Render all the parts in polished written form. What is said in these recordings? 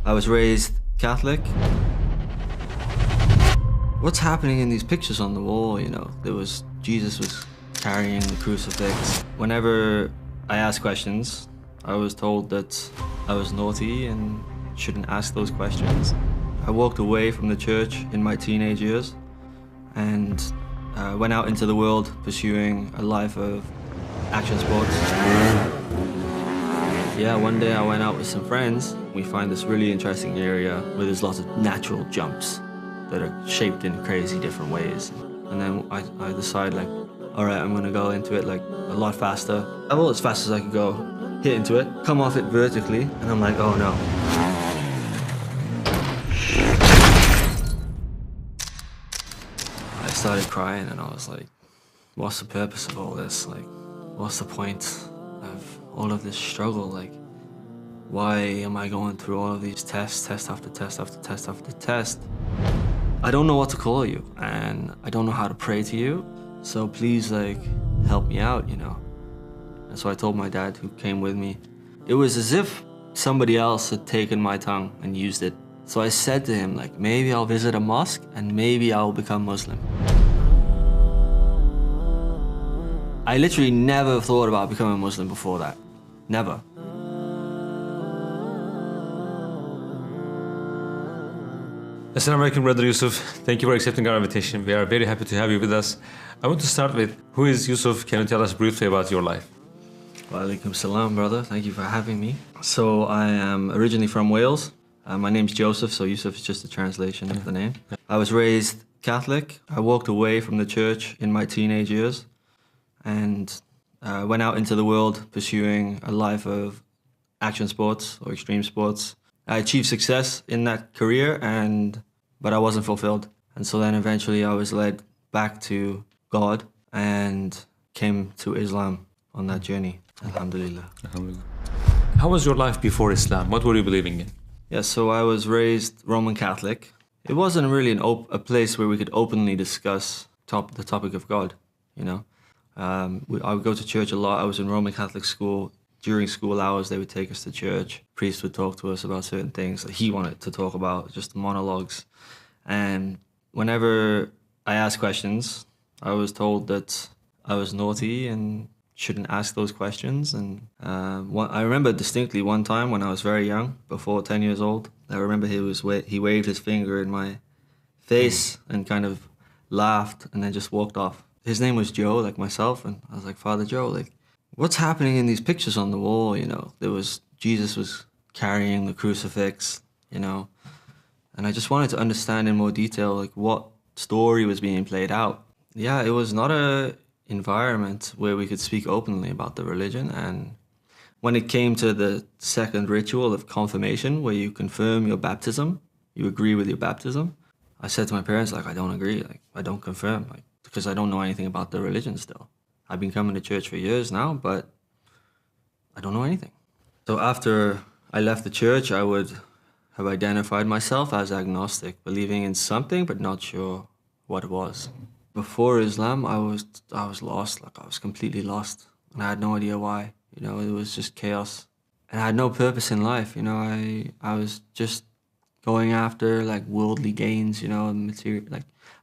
I was raised Catholic. What's happening in these pictures on the wall, Jesus was carrying the crucifix. Whenever I asked questions, I was told that I was naughty and shouldn't ask those questions. I walked away from the church in my teenage years and went out into the world pursuing a life of action sports. Yeah, one day I went out with some friends. We find this really interesting area where there's lots of natural jumps that are shaped in crazy different ways. And then I decide all right, I'm gonna go into it a lot faster. I went as fast as I could go, hit into it, come off it vertically, and I'm like, oh no. I started crying and I was like, what's the purpose of all this? What's the point of all of this struggle? Why am I going through all of these tests, test after test after test after test? I don't know what to call you, and I don't know how to pray to you, so please, help me out, And so I told my dad, who came with me. It was as if somebody else had taken my tongue and used it. So I said to him, maybe I'll visit a mosque, and maybe I'll become Muslim. I literally never thought about becoming a Muslim before that. Never. Assalamu alaikum, Brother Yusuf. Thank you for accepting our invitation. We are very happy to have you with us. I want to start with, who is Yusuf? Can you tell us briefly about your life? Wa alaikum salam, brother. Thank you for having me. So I am originally from Wales. My name's Joseph, so Yusuf is just a translation of the name. I was raised Catholic. I walked away from the church in my teenage years and went out into the world pursuing a life of action sports or extreme sports. I achieved success in that career, but I wasn't fulfilled. And so then eventually I was led back to God and came to Islam on that journey. Alhamdulillah. Alhamdulillah. How was your life before Islam? What were you believing in? Yeah, so I was raised Roman Catholic. It wasn't really a place where we could openly discuss the topic of God, I would go to church a lot. I was in Roman Catholic school. During school hours, they would take us to church. Priest would talk to us about certain things that he wanted to talk about, just monologues. And whenever I asked questions, I was told that I was naughty and shouldn't ask those questions. And I remember distinctly one time when I was very young, before 10 years old, I remember he waved his finger in my face and kind of laughed and then just walked off. His name was Joe, like myself, and I was like, Father Joe, what's happening in these pictures on the wall, Jesus was carrying the crucifix, and I just wanted to understand in more detail, what story was being played out. Yeah, it was not a environment where we could speak openly about the religion, and when it came to the second ritual of confirmation, where you confirm your baptism, you agree with your baptism, I said to my parents, I don't agree, I don't confirm, because I don't know anything about the religion still. I've been coming to church for years now, but I don't know anything. So after I left the church, I would have identified myself as agnostic, believing in something, but not sure what it was. Before Islam, I was lost, I was completely lost. And I had no idea why, it was just chaos. And I had no purpose in life, I was just going after worldly gains, and material,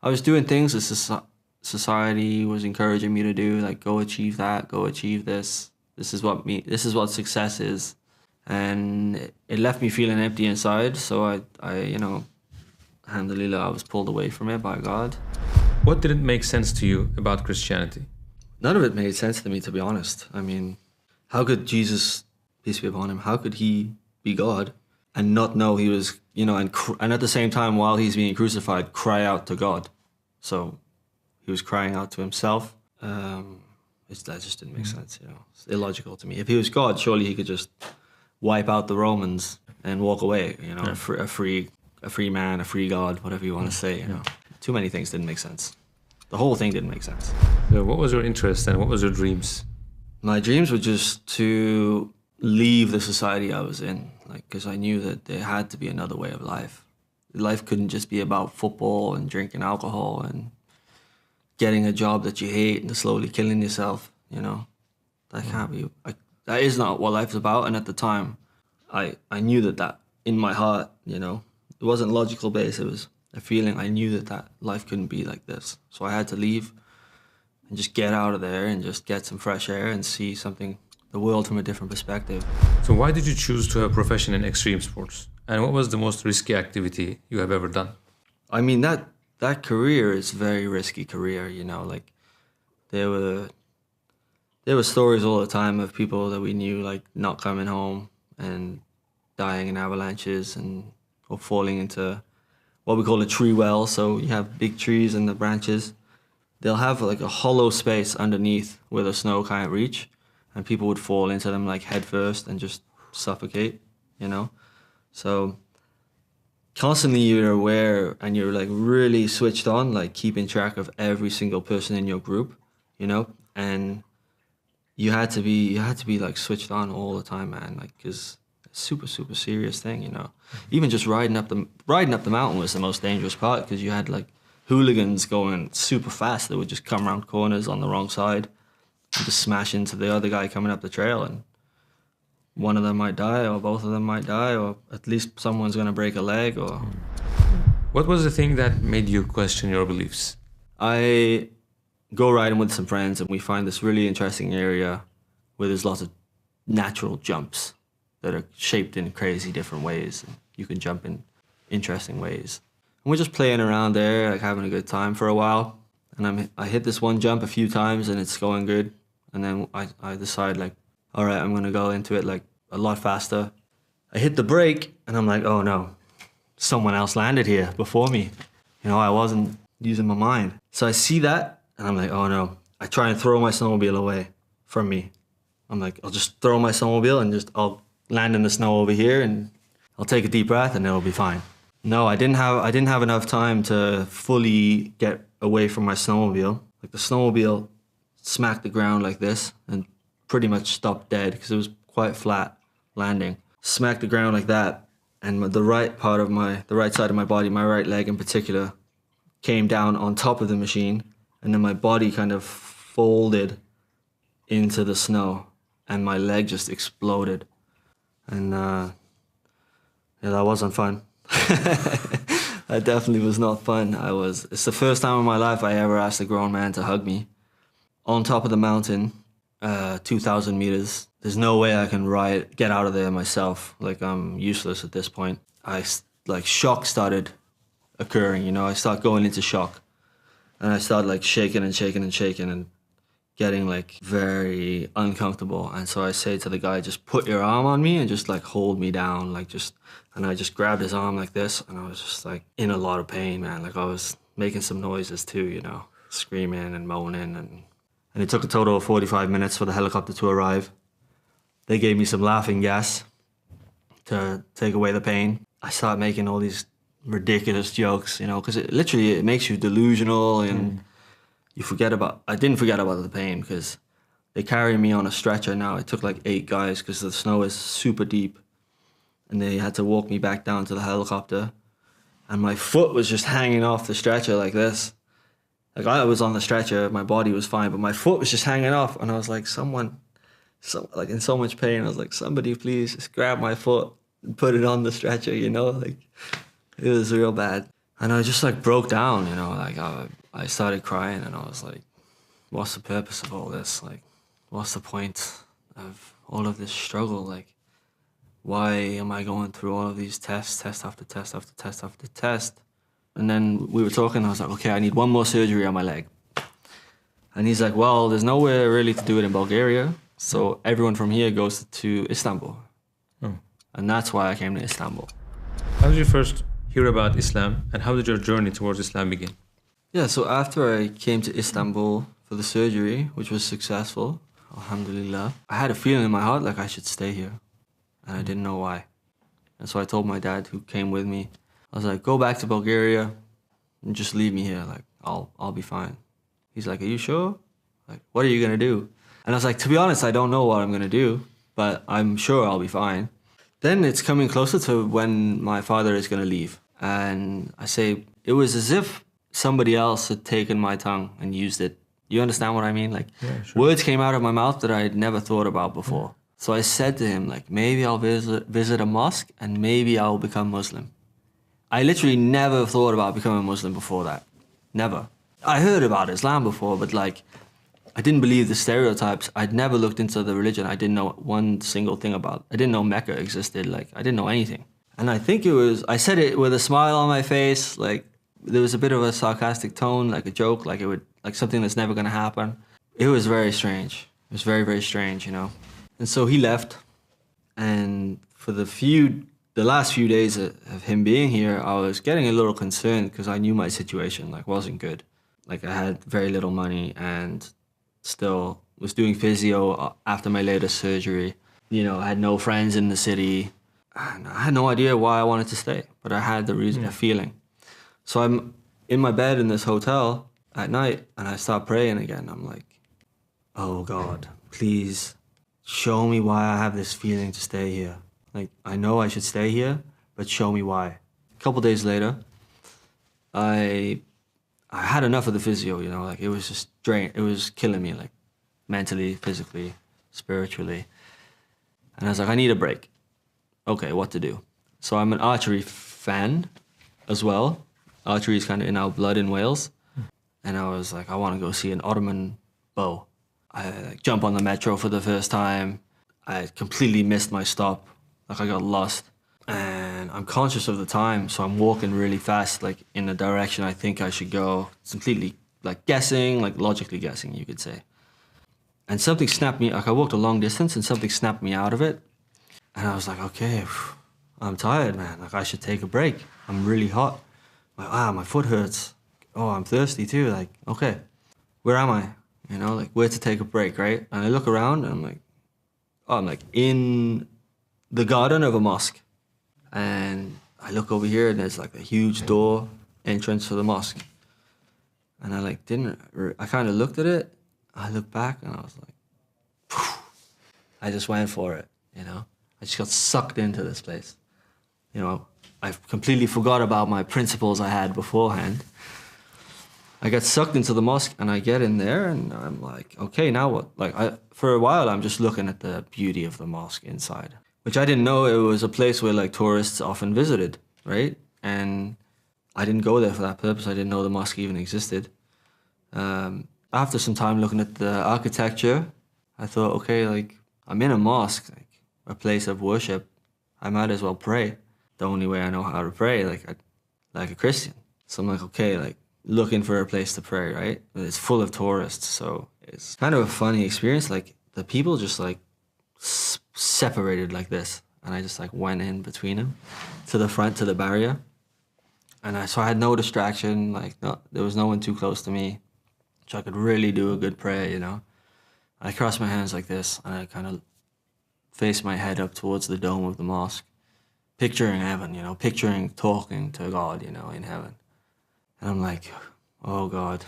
I was doing things that society was encouraging me to do, go achieve that, go achieve this. This is what success is. And it left me feeling empty inside. So I alhamdulillah, I was pulled away from it by God. What didn't make sense to you about Christianity? None of it made sense to me, to be honest. I mean, how could Jesus, peace be upon him, how could he be God and not know he was, and at the same time, while he's being crucified, cry out to God? So he was crying out to himself. That just didn't make sense, It's illogical to me. If he was God, surely he could just wipe out the Romans and walk away, Yeah. a free man, a free God, whatever you want to say, Too many things didn't make sense. The whole thing didn't make sense. So what was your interest and what was your dreams? My dreams were just to leave the society I was in, because I knew that there had to be another way of life. Life couldn't just be about football and drinking alcohol and getting a job that you hate and slowly killing yourself, That can't be, that is not what life's about. And at the time, I knew that in my heart, you know. It wasn't logical based. It was a feeling. I knew that life couldn't be like this. So I had to leave and just get out of there and just get some fresh air and see the world from a different perspective. So why did you choose to have a profession in extreme sports? And what was the most risky activity you have ever done? I mean, that career is a very risky career, you know. Like, there were stories all the time of people that we knew, like, not coming home and dying in avalanches or falling into what we call a tree well. So you have big trees and the branches. They'll have like a hollow space underneath where the snow can't reach, and people would fall into them like head first and just suffocate, you know. So constantly you're aware and you're like really switched on, like keeping track of every single person in your group, you know, and you had to be like switched on all the time, man, like, because it's super serious thing, you know. Even just riding up the mountain was the most dangerous part, because you had like hooligans going super fast that would just come around corners on the wrong side and just smash into the other guy coming up the trail, and one of them might die, or both of them might die, or at least someone's gonna break a leg. Or What was the thing that made you question your beliefs? I go riding with some friends and we find this really interesting area where there's lots of natural jumps that are shaped in crazy different ways, and you can jump in interesting ways. And we're just playing around there, like having a good time for a while. And I hit this one jump a few times and it's going good. And then I decide, like, all right, I'm gonna go into it like a lot faster. I hit the brake and I'm like, oh no, someone else landed here before me. You know, I wasn't using my mind. So I see that and I'm like, oh no. I try and throw my snowmobile away from me. I'm like, I'll just throw my snowmobile and I'll land in the snow over here and I'll take a deep breath and it'll be fine. No, I didn't have enough time to fully get away from my snowmobile. Like, the snowmobile smacked the ground like this and pretty much stopped dead because it was quite flat landing. Smacked the ground like that, and the right side of my body, my right leg in particular, came down on top of the machine, and then my body kind of folded into the snow and my leg just exploded. And yeah, that wasn't fun. That definitely was not fun. It's the first time in my life I ever asked a grown man to hug me. On top of the mountain, 2,000 meters. There's no way I can get out of there myself. Like, I'm useless at this point. Shock started occurring, you know. I start going into shock. And I start like shaking and getting like very uncomfortable. And so I say to the guy, just put your arm on me and just like hold me down, and I just grabbed his arm like this, and I was just like in a lot of pain, man. Like, I was making some noises too, you know, screaming and moaning, and it took a total of 45 minutes for the helicopter to arrive. They gave me some laughing gas to take away the pain. I started making all these ridiculous jokes, you know, because it makes you delusional, and I didn't forget about the pain, because they carried me on a stretcher now. It took like 8 guys because the snow is super deep, and they had to walk me back down to the helicopter, and my foot was just hanging off the stretcher like this. Like, I was on the stretcher, my body was fine, but my foot was just hanging off, and I was like, like in so much pain. I was like, somebody please just grab my foot and put it on the stretcher, you know? Like, it was real bad. And I just like broke down, you know, like I started crying, and I was like, what's the purpose of all this? Like, what's the point of all of this struggle? Like, why am I going through all of these tests, test after test after test after test? And then we were talking, I was like, okay, I need one more surgery on my leg. And he's like, well, there's nowhere really to do it in Bulgaria, so everyone from here goes to Istanbul. Oh. And that's why I came to Istanbul. How did you first hear about Islam, and how did your journey towards Islam begin? Yeah, so after I came to Istanbul for the surgery, which was successful, alhamdulillah, I had a feeling in my heart like I should stay here, and I didn't know why. And so I told my dad, who came with me, I was like, go back to Bulgaria and just leave me here. Like, I'll be fine. He's like, are you sure? Like, what are you gonna do? And I was like, to be honest, I don't know what I'm gonna do, but I'm sure I'll be fine. Then it's coming closer to when my father is gonna leave. And I say, it was as if somebody else had taken my tongue and used it. You understand what I mean? Like, yeah, sure. Words came out of my mouth that I had never thought about before. So I said to him, like, maybe I'll visit a mosque and maybe I'll become Muslim. I literally never thought about becoming Muslim before that. Never. I heard about Islam before, but like, I didn't believe the stereotypes. I'd never looked into the religion. I didn't know one single thing about it. I didn't know Mecca existed. Like, I didn't know anything. And I think I said it with a smile on my face. Like, there was a bit of a sarcastic tone, like a joke, like something that's never gonna happen. It was very strange. It was very, very strange, you know? And so he left. And for the last few days of him being here, I was getting a little concerned because I knew my situation, like, wasn't good. Like, I had very little money and still was doing physio after my latest surgery. You know, I had no friends in the city. And I had no idea why I wanted to stay, but I had the reason, a feeling. So I'm in my bed in this hotel at night and I start praying again. I'm like, oh God, please show me why I have this feeling to stay here. Like, I know I should stay here, but show me why. A couple days later, I had enough of the physio, you know, like it was just it was killing me, like mentally, physically, spiritually. And I was like, I need a break. Okay, what to do? So I'm an archery fan as well. Archery is kind of in our blood in Wales. And I was like, I want to go see an Ottoman bow. I jump on the metro for the first time. I completely missed my stop. Like, I got lost. And I'm conscious of the time, so I'm walking really fast, like in the direction I think I should go. It's completely like guessing, like logically guessing, you could say. And something snapped me, like I walked a long distance and something snapped me out of it. And I was like, okay, I'm tired, man. Like, I should take a break. I'm really hot. Like, my foot hurts. Oh, I'm thirsty too. Like, okay, where am I? You know, like where to take a break, right? And I look around and I'm like, oh, I'm like in the garden of a mosque. And I look over here and there's like a huge door entrance to the mosque. And I like I kind of looked at it. I looked back and I was like, phew. I just went for it, you know? I just got sucked into this place. You know, I completely forgot about my principles I had beforehand. I got sucked into the mosque and I get in there and I'm like, okay, now what? Like, for a while, I'm just looking at the beauty of the mosque inside, which I didn't know it was a place where like tourists often visited, right? And I didn't go there for that purpose. I didn't know the mosque even existed. After some time looking at the architecture, I thought, okay, like I'm in a mosque, like a place of worship. I might as well pray. The only way I know how to pray, like a Christian. So I'm like, okay, like looking for a place to pray, right? It's full of tourists, so it's kind of a funny experience. Like the people just like separated like this, and I just like went in between them to the front, to the barrier. And so I had no distraction, like there was no one too close to me, so I could really do a good prayer, you know? I crossed my hands like this, and I kind of faced my head up towards the dome of the mosque, picturing heaven, you know, picturing talking to God, you know, in heaven. And I'm like, oh God,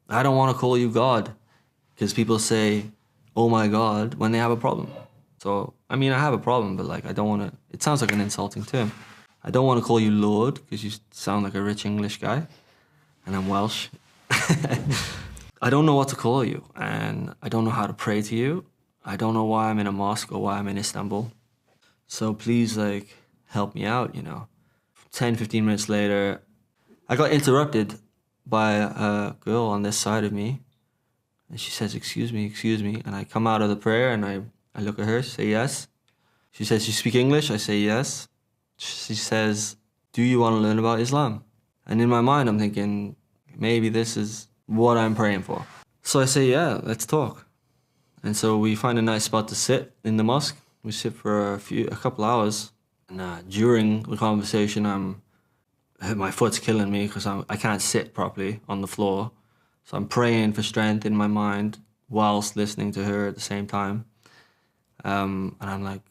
I don't want to call you God, because people say, oh my God, when they have a problem. So, I mean, I have a problem, but like, I don't want to, it sounds like an insulting term. I don't want to call you Lord, because you sound like a rich English guy, and I'm Welsh. I don't know what to call you, and I don't know how to pray to you. I don't know why I'm in a mosque or why I'm in Istanbul. So please, like, help me out, you know. 10, 15 minutes later, I got interrupted by a girl on this side of me. And she says, excuse me. And I come out of the prayer and I look at her, say yes. She says, you speak English? I say yes. She says, do you want to learn about Islam? And in my mind, I'm thinking, maybe this is what I'm praying for. So I say, yeah, let's talk. And so we find a nice spot to sit in the mosque. We sit for a couple hours. And during the conversation, my foot's killing me because I can't sit properly on the floor. So I'm praying for strength in my mind whilst listening to her at the same time. And I'm like,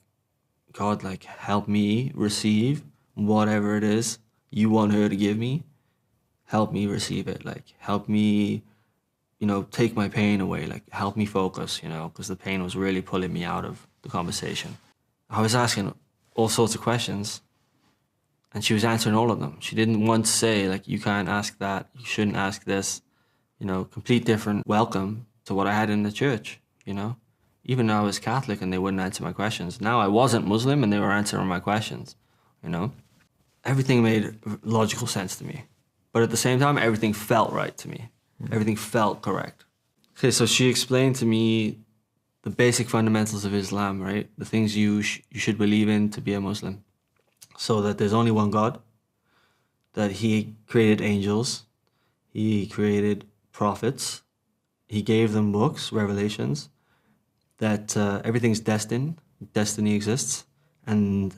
God, like, help me receive whatever it is you want her to give me. Help me receive it. Like, help me, you know, take my pain away. Like, help me focus, you know, because the pain was really pulling me out of the conversation. I was asking all sorts of questions, and she was answering all of them. She didn't once say, like, you can't ask that, you shouldn't ask this. You know, complete different welcome to what I had in the church, you know? Even though I was Catholic and they wouldn't answer my questions. Now I wasn't Muslim and they were answering my questions, you know? Everything made logical sense to me. But at the same time, everything felt right to me. Everything felt correct. Okay, so she explained to me the basic fundamentals of Islam, right? The things you should believe in to be a Muslim. So that there's only one God, that he created angels, he created prophets, he gave them books, revelations, that everything's destined, destiny exists, and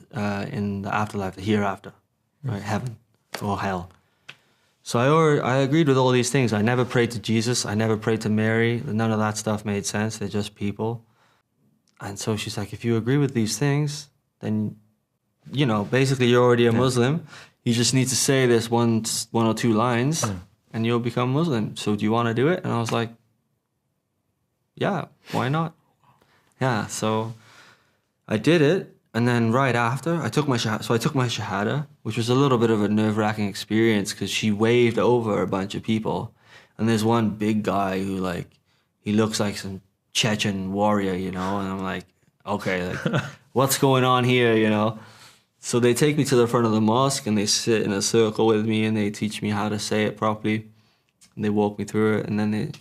in the afterlife, the hereafter, right? Heaven or hell. So I agreed with all these things. I never prayed to Jesus. I never prayed to Mary. None of that stuff made sense. They're just people. And so she's like, if you agree with these things, then, you know, basically you're already a Muslim. You just need to say this one or two lines and you'll become Muslim. So do you want to do it? And I was like, yeah, why not? Yeah, so I did it. And then right after, I took my shahada, which was a little bit of a nerve-wracking experience because she waved over a bunch of people. And there's one big guy who, like, he looks like some Chechen warrior, you know? And I'm like, okay, like, what's going on here, you know? So they take me to the front of the mosque and they sit in a circle with me and they teach me how to say it properly. And they walk me through it. And then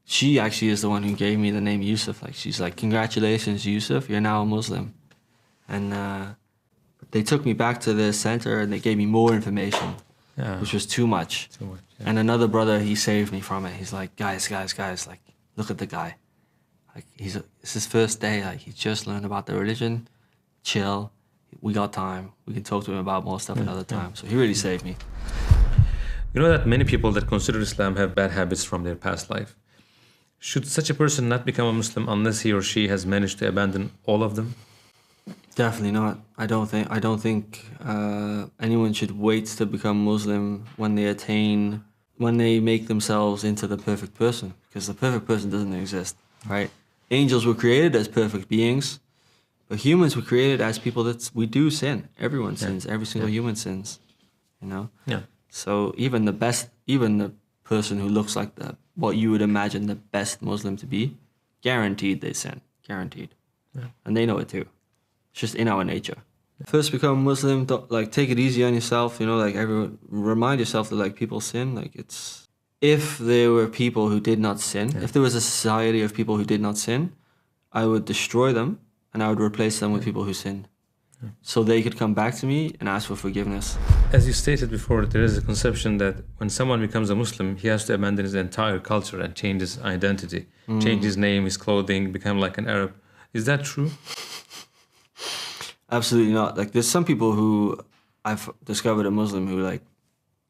she actually is the one who gave me the name Yusuf. Like, she's like, congratulations, Yusuf, you're now a Muslim. And they took me back to the center and they gave me more information, which was too much. And another brother, he saved me from it. He's like, guys, like, look at the guy. Like, it's his first day. Like, he just learned about the religion. Chill. We got time. We can talk to him about more stuff another time. So he really saved me. You know that many people that consider Islam have bad habits from their past life. Should such a person not become a Muslim unless he or she has managed to abandon all of them? Definitely not. I don't think anyone should wait to become Muslim when they make themselves into the perfect person, because the perfect person doesn't exist, right? Angels were created as perfect beings, but humans were created as people we do sin. Everyone sins. Every single human sins, you know? Yeah. So even the person who looks like what you would imagine the best Muslim to be, guaranteed they sin. Guaranteed. Yeah. And they know it too. It's just in our nature. First become Muslim, take it easy on yourself, you know, like everyone, remind yourself that like people sin, like if there were people who did not sin, if there was a society of people who did not sin, I would destroy them and I would replace them with people who sinned. So they could come back to me and ask for forgiveness. As you stated before, there is a conception that when someone becomes a Muslim, he has to abandon his entire culture and change his identity, change his name, his clothing, become like an Arab. Is that true? Absolutely not. Like, there's some people who I've discovered a Muslim who, like,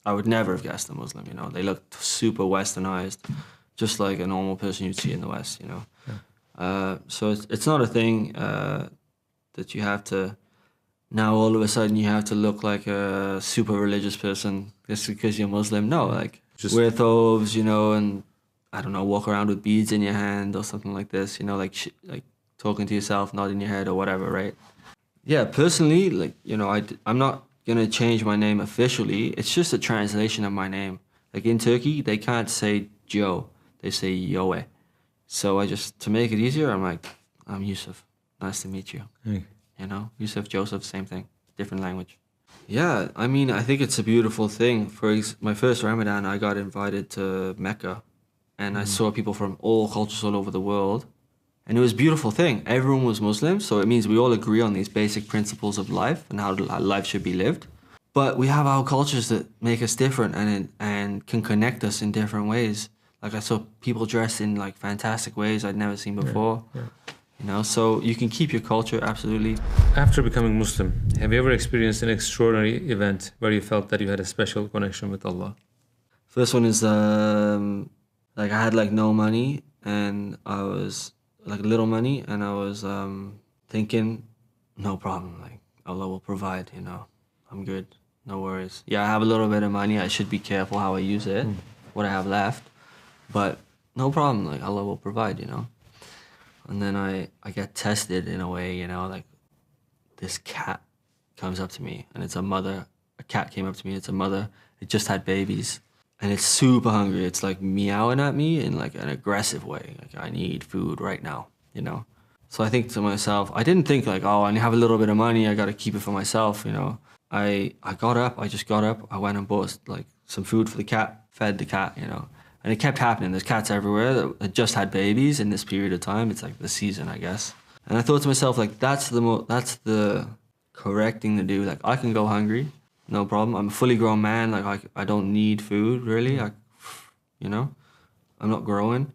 I would never have guessed a Muslim, you know. They look super westernized, just like a normal person you'd see in the West, you know. Yeah. So it's not a thing that you have to, now all of a sudden you have to look like a super religious person just because you're Muslim. No, like, just wear thobes, you know, and, I don't know, walk around with beads in your hand or something like this, you know, like talking to yourself, nodding your head or whatever, right? Yeah, personally, like, you know, I'm not going to change my name officially. It's just a translation of my name. Like, in Turkey, they can't say Joe. They say Yoe. So to make it easier, I'm like, I'm Yusuf. Nice to meet you. Hey. You know, Yusuf, Joseph, same thing. Different language. Yeah, I mean, I think it's a beautiful thing. For my first Ramadan, I got invited to Mecca. And I saw people from all cultures all over the world. And it was a beautiful thing. Everyone was Muslim, so it means we all agree on these basic principles of life and how life should be lived. But we have our cultures that make us different and can connect us in different ways. Like, I saw people dressed in like fantastic ways I'd never seen before. Yeah. You know, so you can keep your culture, absolutely. After becoming Muslim, have you ever experienced an extraordinary event where you felt that you had a special connection with Allah? First one is like, I had like no money and I was like little money, and I was thinking, no problem, like Allah will provide, you know, I'm good, no worries. Yeah, I have a little bit of money, I should be careful how I use it, what I have left, but no problem, like Allah will provide, you know. And then I get tested in a way, you know, like this cat comes up to me, and it's a cat came up to me, it's a mother, it just had babies. And it's super hungry. It's like meowing at me in like an aggressive way. Like, I need food right now, you know? So I think to myself, I didn't think like, oh, I have a little bit of money, I got to keep it for myself, you know. I got up, I just got up, I went and bought like some food for the cat, fed the cat, you know. And it kept happening. There's cats everywhere that just had babies in this period of time. It's like the season, I guess. And I thought to myself, like, that's the correct thing to do. Like, I can go hungry, no problem. I'm a fully grown man. Like, I don't need food, really. You know, I'm not growing.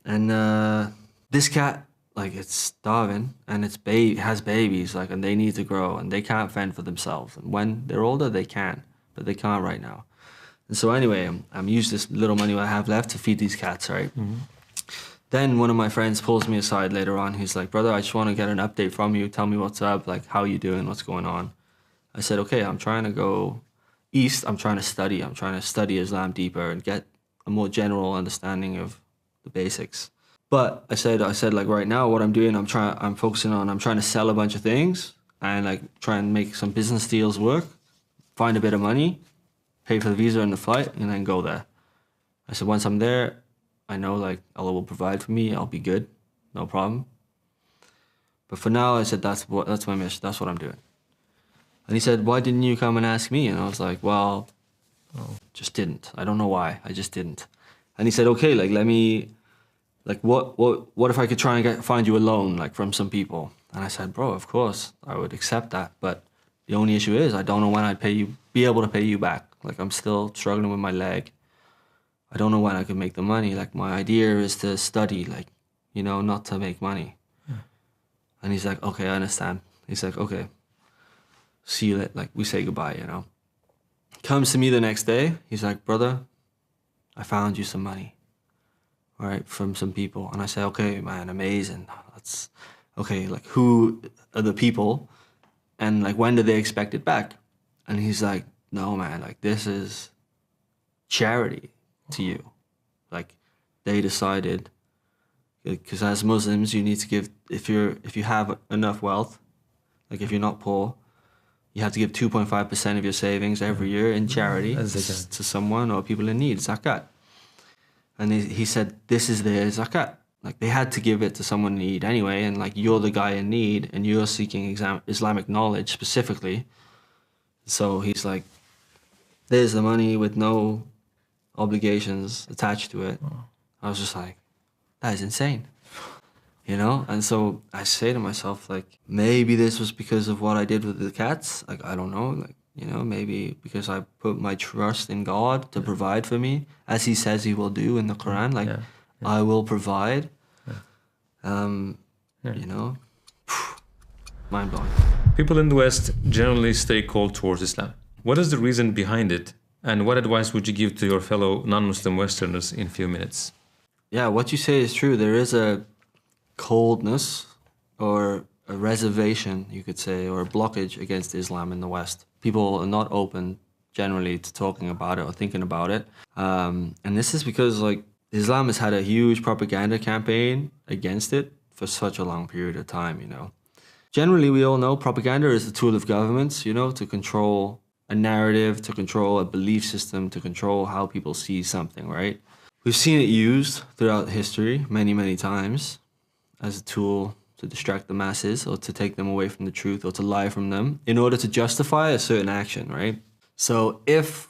And this cat, like, it's starving, and it has babies, like, and they need to grow, and they can't fend for themselves. And when they're older, they can, but they can't right now. And so anyway, I'm used this little money I have left to feed these cats, right? Mm-hmm. Then one of my friends pulls me aside later on. He's like, brother, I just want to get an update from you. Tell me what's up, like, how you doing, what's going on? I said, okay, I'm trying to go east. I'm trying to study Islam deeper and get a more general understanding of the basics. But I said, like, right now, what I'm doing, I'm trying to sell a bunch of things and like try and make some business deals work, find a bit of money, pay for the visa and the flight, and then go there. I said, once I'm there, I know like Allah will provide for me. I'll be good, no problem. But for now, I said, that's my mission. That's what I'm doing. And he said, why didn't you come and ask me? And I was like, well, just didn't. I don't know why. I just didn't. And he said, okay, like, let me, like, what if I could try and find you a loan, like, from some people? And I said, bro, of course, I would accept that. But the only issue is I don't know when I'd be able to pay you back. Like, I'm still struggling with my leg. I don't know when I could make the money. Like, my idea is to study, like, you know, not to make money. Yeah. And he's like, okay, I understand. He's like, okay, see you later. Like, we say goodbye, you know. Comes to me the next day. He's like, brother, I found you some money, all right, from some people. And I say, okay, man, amazing. That's okay. Like, who are the people? And like, when do they expect it back? And he's like, no, man, like, this is charity to you. Like, they decided, because as Muslims, you need to give, if you have enough wealth, like, if you're not poor, you have to give 2.5% of your savings every year in charity to someone or people in need, zakat. And he said, this is their zakat. Like, they had to give it to someone in need anyway, and like, you're the guy in need, and you're seeking Islamic knowledge specifically. So he's like, there's the money with no obligations attached to it. Oh. I was just like, that is insane, you know? And so I say to myself, like, maybe this was because of what I did with the cats. Like, I don't know, like, you know, maybe because I put my trust in God to provide for me, as he says he will do in the Quran. Like, I will provide. You know, mind blowing. People in the West generally stay cold towards Islam. What is the reason behind it? And what advice would you give to your fellow non-Muslim Westerners in a few minutes? Yeah, what you say is true. There is a coldness or a reservation, you could say, or a blockage against Islam in the West. People are not open generally to talking about it or thinking about it. And this is because, like, Islam has had a huge propaganda campaign against it for such a long period of time, you know. Generally, we all know propaganda is the tool of governments, you know, to control a narrative, to control a belief system, to control how people see something, right? We've seen it used throughout history many, many times as a tool to distract the masses or to take them away from the truth or to lie from them in order to justify a certain action, right? So if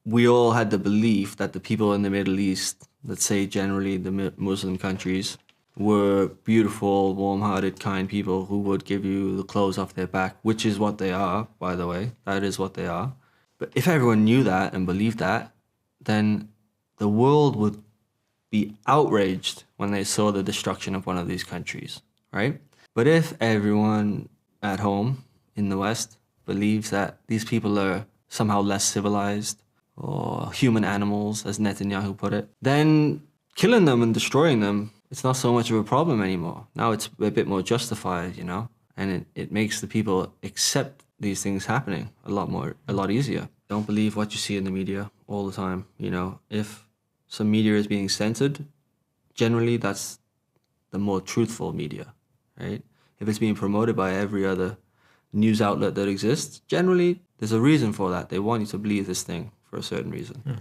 we all had the belief that the people in the Middle East, let's say generally the Muslim countries, were beautiful, warm-hearted, kind people who would give you the clothes off their back, which is what they are, by the way. That is what they are. But if everyone knew that and believed that, then the world would be outraged when they saw the destruction of one of these countries, right? But if everyone at home in the West believes that these people are somehow less civilized or human animals, as Netanyahu put it, then killing them and destroying them, it's not so much of a problem anymore. Now it's a bit more justified, you know, and it makes the people accept these things happening a lot easier. Don't believe what you see in the media all the time, you know. If some media is being censored, generally that's the more truthful media, right? If it's being promoted by every other news outlet that exists, generally there's a reason for that. They want you to believe this thing for a certain reason. Yeah.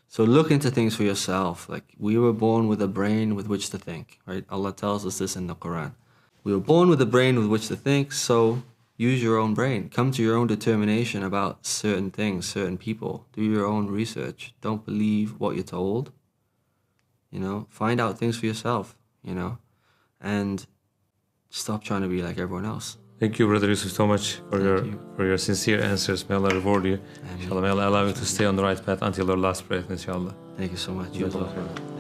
So look into things for yourself. Like, we were born with a brain with which to think, right? Allah tells us this in the Quran. We were born with a brain with which to think, so use your own brain. Come to your own determination about certain things, certain people. Do your own research. Don't believe what you're told. You know, find out things for yourself, you know, and stop trying to be like everyone else. Thank you, Brother Yusuf, so much for your sincere answers. May Allah reward you. Inshallah, may Allah allow you to stay on the right path until your last breath, inshallah. Thank you so much. You as well.